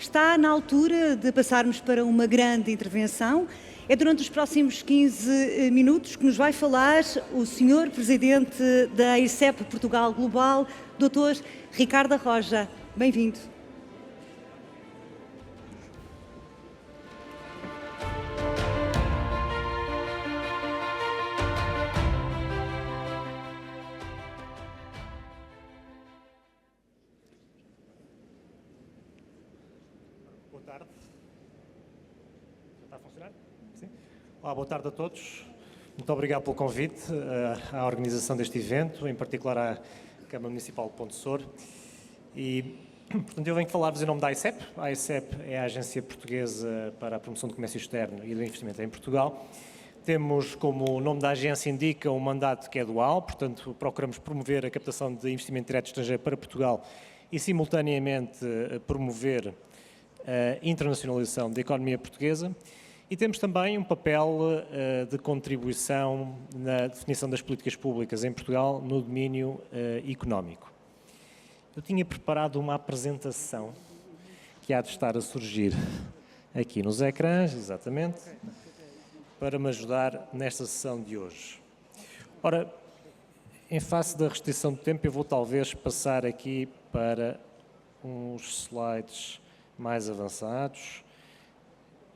Está na altura de passarmos para uma grande intervenção. É durante os próximos 15 minutos que nos vai falar o Sr. Presidente da ICEP Portugal Global, Dr. Ricardo Arroja. Bem-vindo. Boa tarde. Já está a funcionar? Sim. Olá, boa tarde a todos. Muito obrigado pelo convite à organização deste evento, em particular à Câmara Municipal de Ponte Sor. E, portanto, eu venho falar-vos em nome da ICEP. A ICEP é a Agência Portuguesa para a Promoção do Comércio Externo e do Investimento em Portugal. Temos, como o nome da agência indica, um mandato que é dual, portanto, procuramos promover a captação de investimento direto estrangeiro para Portugal e, simultaneamente, promover a internacionalização da economia portuguesa. E temos também um papel de contribuição na definição das políticas públicas em Portugal no domínio económico. Eu tinha preparado uma apresentação que há de estar a surgir aqui nos ecrãs, exatamente, para me ajudar nesta sessão de hoje. Ora, em face da restrição de tempo, eu vou talvez passar aqui para uns slides mais avançados.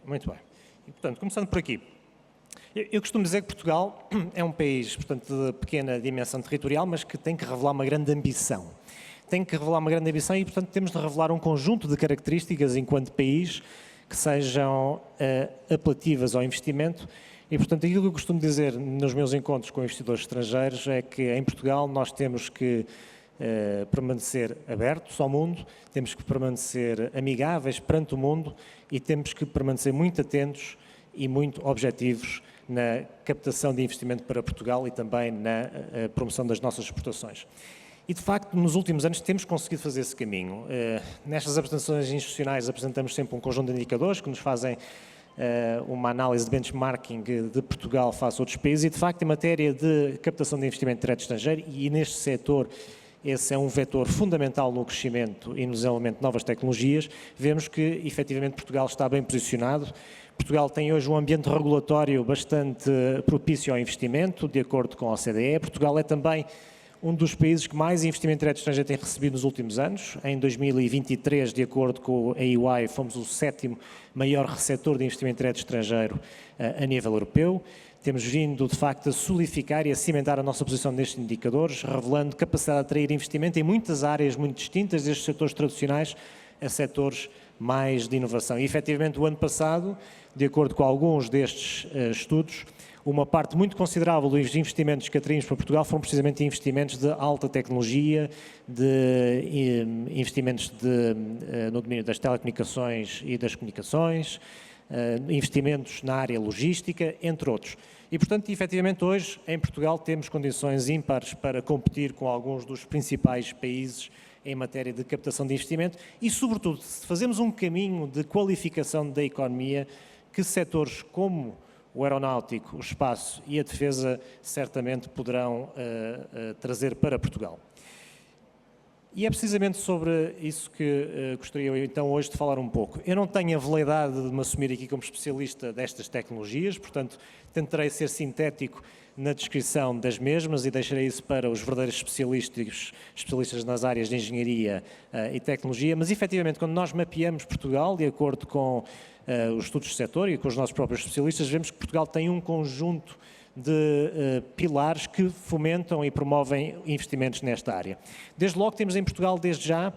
Muito bem. E, portanto, começando por aqui. Eu costumo dizer que Portugal é um país, portanto, de pequena dimensão territorial, mas que tem que revelar uma grande ambição. Tem que revelar uma grande ambição e, portanto, temos de revelar um conjunto de características enquanto país que sejam apelativas ao investimento. E, portanto, aquilo que eu costumo dizer nos meus encontros com investidores estrangeiros é que em Portugal nós temos que permanecer abertos ao mundo, temos que permanecer amigáveis perante o mundo e temos que permanecer muito atentos e muito objetivos na captação de investimento para Portugal e também na promoção das nossas exportações. E, de facto, nos últimos anos temos conseguido fazer esse caminho. Nestas apresentações institucionais apresentamos sempre um conjunto de indicadores que nos fazem uma análise de benchmarking de Portugal face a outros países e, de facto, em matéria de captação de investimento direto estrangeiro e neste setor, esse é um vetor fundamental no crescimento e no desenvolvimento de novas tecnologias. Vemos que, efetivamente, Portugal está bem posicionado. Portugal tem hoje um ambiente regulatório bastante propício ao investimento, de acordo com a OCDE. Portugal é também um dos países que mais investimento direto estrangeiro tem recebido nos últimos anos. Em 2023, de acordo com a EY, fomos o 7º maior receptor de investimento direto estrangeiro a nível europeu. Temos vindo, de facto, a solidificar e a cimentar a nossa posição nestes indicadores, revelando capacidade de atrair investimento em muitas áreas muito distintas, desde setores tradicionais a setores mais de inovação. E, efetivamente, o ano passado, de acordo com alguns destes estudos, uma parte muito considerável dos investimentos que atraímos para Portugal foram precisamente investimentos de alta tecnologia, de investimentos no domínio das telecomunicações e das comunicações, investimentos na área logística, entre outros. E, portanto, efetivamente, hoje, em Portugal, temos condições ímpares para competir com alguns dos principais países em matéria de captação de investimento e, sobretudo, se fazemos um caminho de qualificação da economia, que setores como o aeronáutico, o espaço e a defesa certamente poderão trazer para Portugal. E é precisamente sobre isso que gostaria então hoje de falar um pouco. Eu não tenho a veleidade de me assumir aqui como especialista destas tecnologias, portanto tentarei ser sintético na descrição das mesmas e deixarei isso para os verdadeiros especialistas nas áreas de engenharia e tecnologia, mas efetivamente quando nós mapeamos Portugal, de acordo com os estudos do setor e com os nossos próprios especialistas, vemos que Portugal tem um conjunto de pilares que fomentam e promovem investimentos nesta área. Desde logo temos em Portugal, desde já,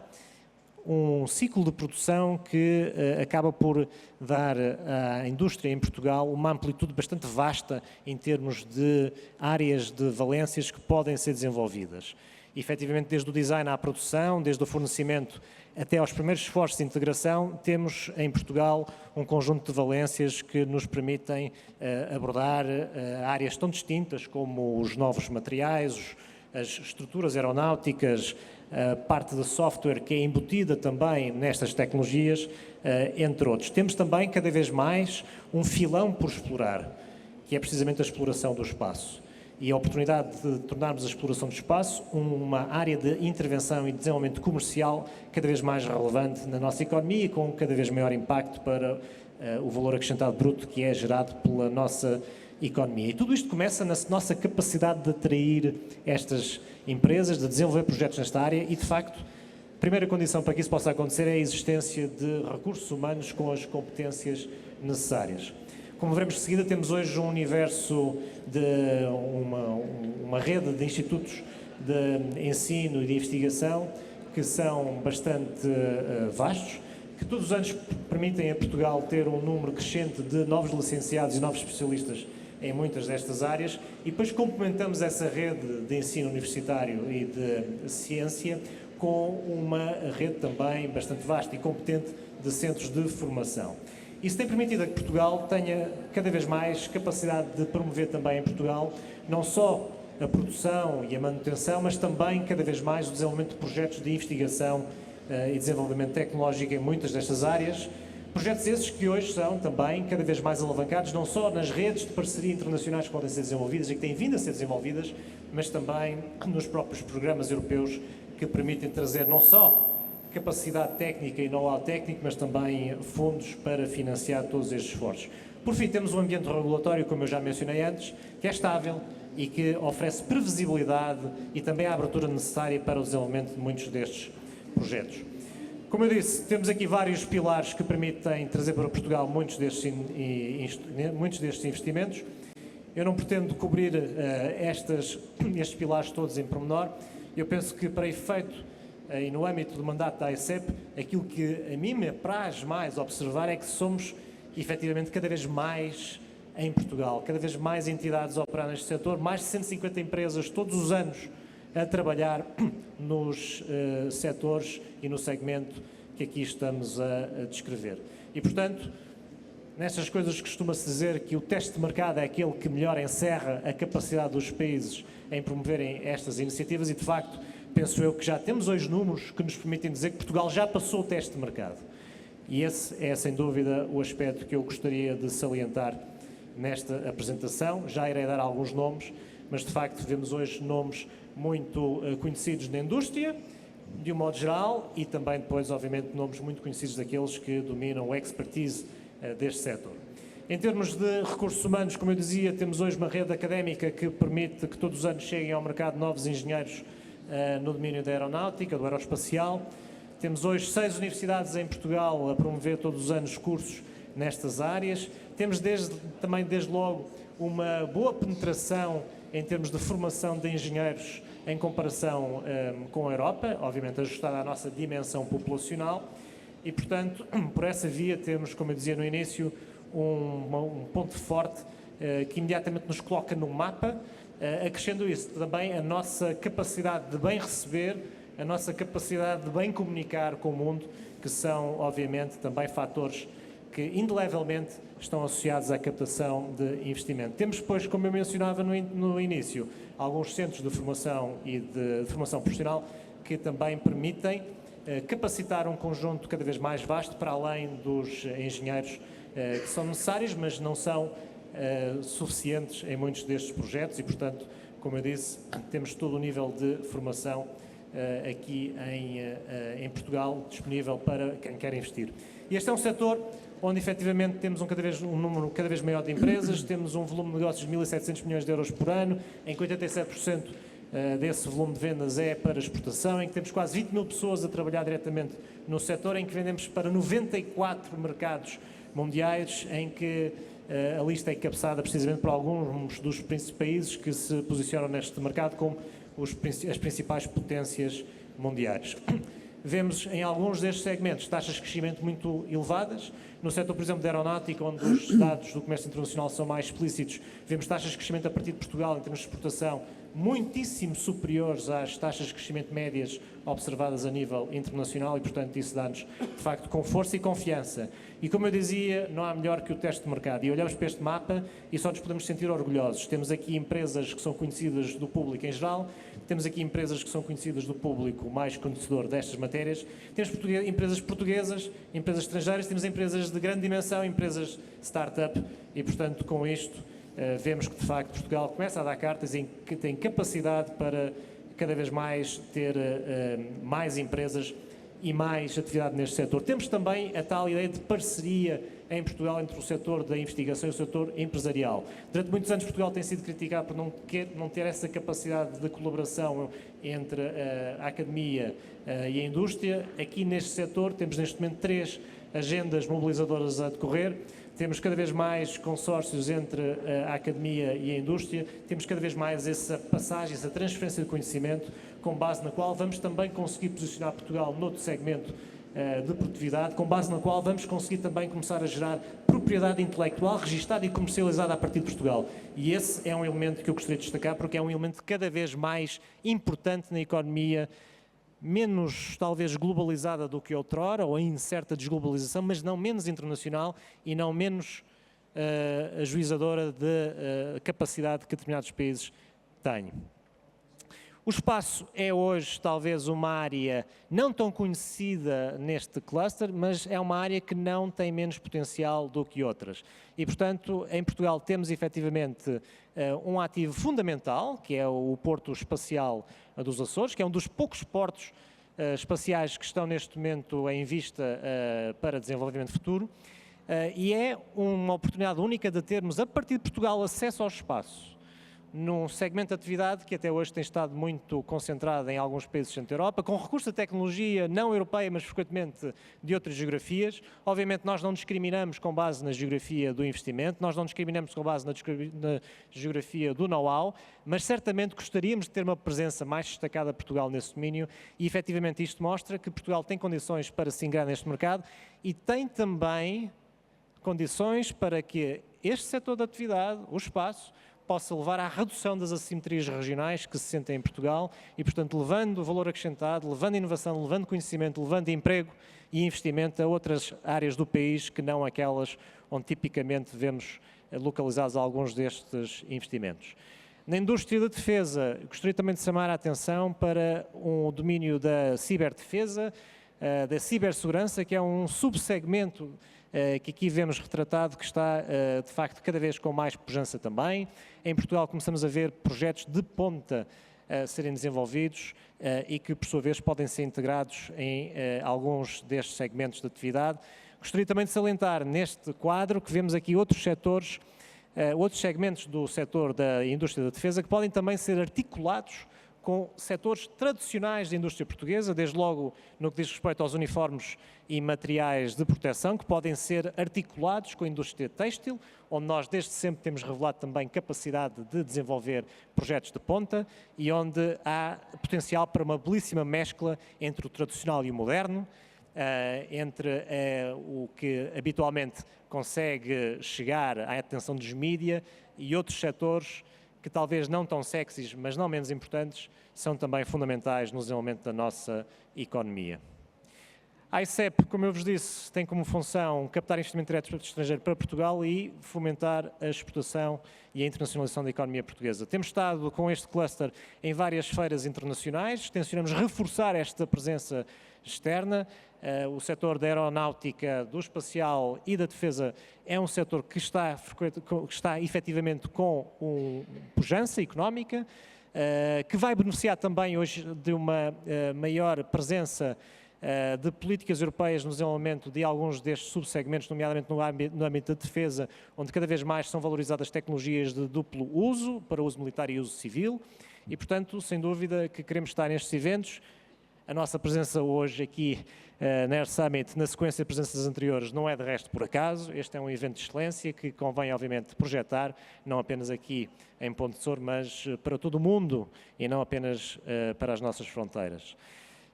um ciclo de produção que acaba por dar à indústria em Portugal uma amplitude bastante vasta em termos de áreas de valências que podem ser desenvolvidas. Efetivamente, desde o design à produção, desde o fornecimento até aos primeiros esforços de integração, temos em Portugal um conjunto de valências que nos permitem abordar áreas tão distintas como os novos materiais, as estruturas aeronáuticas, a parte de software que é embutida também nestas tecnologias, entre outros. Temos também, cada vez mais, um filão por explorar, que é precisamente a exploração do espaço. e a oportunidade de tornarmos a exploração do espaço uma área de intervenção e desenvolvimento comercial cada vez mais relevante na nossa economia e com cada vez maior impacto para o valor acrescentado bruto que é gerado pela nossa economia. E tudo isto começa na nossa capacidade de atrair estas empresas, de desenvolver projetos nesta área e, de facto, a primeira condição para que isso possa acontecer é a existência de recursos humanos com as competências necessárias. Como veremos de seguida, temos hoje um universo de uma rede de institutos de ensino e de investigação que são bastante vastos, que todos os anos permitem a Portugal ter um número crescente de novos licenciados e novos especialistas em muitas destas áreas e depois complementamos essa rede de ensino universitário e de ciência com uma rede também bastante vasta e competente de centros de formação. Isso tem permitido que Portugal tenha cada vez mais capacidade de promover também em Portugal não só a produção e a manutenção, mas também cada vez mais o desenvolvimento de projetos de investigação e desenvolvimento tecnológico em muitas destas áreas. Projetos esses que hoje são também cada vez mais alavancados, não só nas redes de parceria internacionais que podem ser desenvolvidas e que têm vindo a ser desenvolvidas, mas também nos próprios programas europeus que permitem trazer não só capacidade técnica e know-how técnico, mas também fundos para financiar todos estes esforços. Por fim, temos um ambiente regulatório, como eu já mencionei antes, que é estável e que oferece previsibilidade e também a abertura necessária para o desenvolvimento de muitos destes projetos. Como eu disse, temos aqui vários pilares que permitem trazer para Portugal muitos destes investimentos. Eu não pretendo cobrir estes pilares todos em pormenor. Eu penso que, para efeito e no âmbito do mandato da AICEP, aquilo que a mim me apraz mais observar é que somos, efetivamente, cada vez mais em Portugal, cada vez mais entidades a operar neste setor, mais de 150 empresas todos os anos a trabalhar nos setores e no segmento que aqui estamos a descrever. E, portanto, nestas coisas costuma-se dizer que o teste de mercado é aquele que melhor encerra a capacidade dos países em promoverem estas iniciativas e, de facto, penso eu que já temos hoje números que nos permitem dizer que Portugal já passou o teste de mercado. E esse é, sem dúvida, o aspecto que eu gostaria de salientar nesta apresentação. Já irei dar alguns nomes, mas, de facto, vemos hoje nomes muito conhecidos na indústria, de um modo geral, e também depois, obviamente, nomes muito conhecidos daqueles que dominam o expertise deste setor. Em termos de recursos humanos, como eu dizia, temos hoje uma rede académica que permite que todos os anos cheguem ao mercado novos engenheiros no domínio da aeronáutica, do aeroespacial. Temos hoje 6 universidades em Portugal a promover todos os anos cursos nestas áreas. Temos também, desde logo, uma boa penetração em termos de formação de engenheiros em comparação com a Europa, obviamente ajustada à nossa dimensão populacional. E, portanto, por essa via temos, como eu dizia no início, um ponto forte que imediatamente nos coloca no mapa, acrescendo isso também a nossa capacidade de bem receber, a nossa capacidade de bem comunicar com o mundo, que são, obviamente, também fatores que indelevelmente estão associados à captação de investimento. Temos, depois, como eu mencionava no início, alguns centros de formação e de formação profissional que também permitem capacitar um conjunto cada vez mais vasto para além dos engenheiros que são necessários, mas não são suficientes em muitos destes projetos e, portanto, como eu disse, temos todo o nível de formação aqui em Portugal disponível para quem quer investir. E este é um setor onde, efetivamente, temos um número cada vez maior de empresas, temos um volume de negócios de 1.700 milhões de euros por ano, em que 87% desse volume de vendas é para exportação, em que temos quase 20 mil pessoas a trabalhar diretamente no setor, em que vendemos para 94 mercados mundiais, em que a lista é encabeçada precisamente por alguns dos países que se posicionam neste mercado como as principais potências mundiais. Vemos em alguns destes segmentos taxas de crescimento muito elevadas. No setor, por exemplo, da aeronáutica, onde os dados do comércio internacional são mais explícitos, vemos taxas de crescimento a partir de Portugal, em termos de exportação, muitíssimo superiores às taxas de crescimento médias observadas a nível internacional e, portanto, isso dá-nos, de facto, com força e confiança. E, como eu dizia, não há melhor que o teste de mercado. E olhamos para este mapa e só nos podemos sentir orgulhosos. Temos aqui empresas que são conhecidas do público em geral, temos aqui empresas que são conhecidas do público mais conhecedor destas matérias, temos empresas portuguesas, empresas estrangeiras, temos empresas de grande dimensão, empresas start-up e, portanto, com isto, vemos que, de facto, Portugal começa a dar cartas em que tem capacidade para cada vez mais ter mais empresas e mais atividade neste setor. Temos também a tal ideia de parceria em Portugal entre o setor da investigação e o setor empresarial. Durante muitos anos Portugal tem sido criticado por não ter essa capacidade de colaboração entre a academia e a indústria. Aqui neste setor temos neste momento 3 agendas mobilizadoras a decorrer. Temos cada vez mais consórcios entre a academia e a indústria, temos cada vez mais essa passagem, essa transferência de conhecimento, com base na qual vamos também conseguir posicionar Portugal noutro segmento de produtividade, com base na qual vamos conseguir também começar a gerar propriedade intelectual registada e comercializada a partir de Portugal. E esse é um elemento que eu gostaria de destacar, porque é um elemento cada vez mais importante na economia, menos talvez globalizada do que outrora, ou em certa desglobalização, mas não menos internacional e não menos ajuizadora de capacidade que determinados países têm. O espaço é hoje talvez uma área não tão conhecida neste cluster, mas é uma área que não tem menos potencial do que outras. E, portanto, em Portugal temos efetivamente um ativo fundamental, que é o Porto Espacial dos Açores, que é um dos poucos portos espaciais que estão neste momento em vista para desenvolvimento futuro, e é uma oportunidade única de termos, a partir de Portugal, acesso ao espaço, num segmento de atividade que até hoje tem estado muito concentrado em alguns países do centro da Europa, com recurso a tecnologia não europeia, mas frequentemente de outras geografias. Obviamente nós não discriminamos com base na geografia do investimento, nós não discriminamos com base na geografia do know-how, mas certamente gostaríamos de ter uma presença mais destacada de Portugal nesse domínio e efetivamente isto mostra que Portugal tem condições para se ingrar neste mercado e tem também condições para que este setor de atividade, o espaço, possa levar à redução das assimetrias regionais que se sentem em Portugal e, portanto, levando valor acrescentado, levando inovação, levando conhecimento, levando emprego e investimento a outras áreas do país que não aquelas onde tipicamente vemos localizados alguns destes investimentos. Na indústria da defesa, gostaria também de chamar a atenção para um domínio da ciberdefesa, da cibersegurança, que é um subsegmento que aqui vemos retratado, que está, de facto, cada vez com mais pujança também. Em Portugal começamos a ver projetos de ponta a serem desenvolvidos e que, por sua vez, podem ser integrados em alguns destes segmentos de atividade. Gostaria também de salientar neste quadro que vemos aqui outros setores, outros segmentos do setor da indústria da defesa que podem também ser articulados com setores tradicionais da indústria portuguesa, desde logo no que diz respeito aos uniformes e materiais de proteção, que podem ser articulados com a indústria têxtil, onde nós desde sempre temos revelado também capacidade de desenvolver projetos de ponta e onde há potencial para uma belíssima mescla entre o tradicional e o moderno, entre o que habitualmente consegue chegar à atenção dos mídia e outros setores que talvez não tão sexys, mas não menos importantes, são também fundamentais no desenvolvimento da nossa economia. A ICEP, como eu vos disse, tem como função captar investimento direto estrangeiro para Portugal e fomentar a exportação e a internacionalização da economia portuguesa. Temos estado com este cluster em várias feiras internacionais, tencionamos reforçar esta presença externa. O setor da aeronáutica, do espacial e da defesa é um setor que está efetivamente com pujança económica, que vai beneficiar também hoje de uma maior presença de políticas europeias no desenvolvimento de alguns destes subsegmentos, nomeadamente no âmbito da defesa, onde cada vez mais são valorizadas tecnologias de duplo uso, para uso militar e uso civil, e, portanto, sem dúvida que queremos estar nestes eventos. A nossa presença hoje aqui na Air Summit, na sequência de presenças anteriores, não é de resto por acaso. Este é um evento de excelência que convém, obviamente, projetar, não apenas aqui em Ponte de Sor, mas para todo o mundo e não apenas para as nossas fronteiras.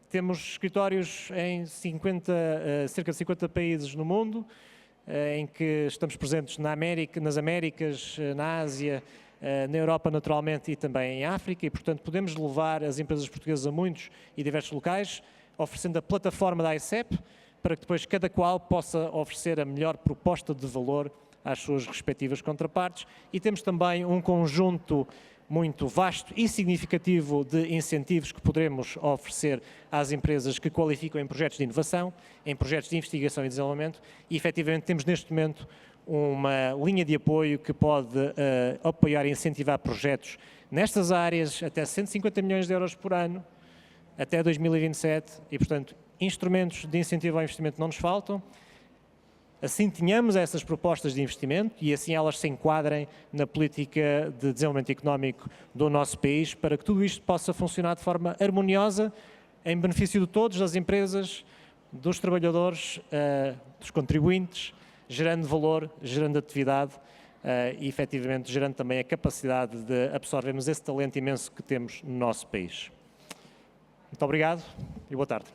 Temos escritórios em cerca de 50 países no mundo, em que estamos presentes nas Américas, na Ásia, na Europa naturalmente e também em África e, portanto, podemos levar as empresas portuguesas a muitos e diversos locais, oferecendo a plataforma da ICEP para que depois cada qual possa oferecer a melhor proposta de valor às suas respectivas contrapartes e temos também um conjunto muito vasto e significativo de incentivos que poderemos oferecer às empresas que qualificam em projetos de inovação, em projetos de investigação e desenvolvimento e, efetivamente, temos neste momento uma linha de apoio que pode apoiar e incentivar projetos nestas áreas até 150 milhões de euros por ano, até 2027, e, portanto, instrumentos de incentivo ao investimento não nos faltam. Assim tenhamos essas propostas de investimento e assim elas se enquadrem na política de desenvolvimento económico do nosso país, para que tudo isto possa funcionar de forma harmoniosa, em benefício de todos, das empresas, dos trabalhadores, dos contribuintes, gerando valor, gerando atividade e, efetivamente, gerando também a capacidade de absorvermos esse talento imenso que temos no nosso país. Muito obrigado e boa tarde.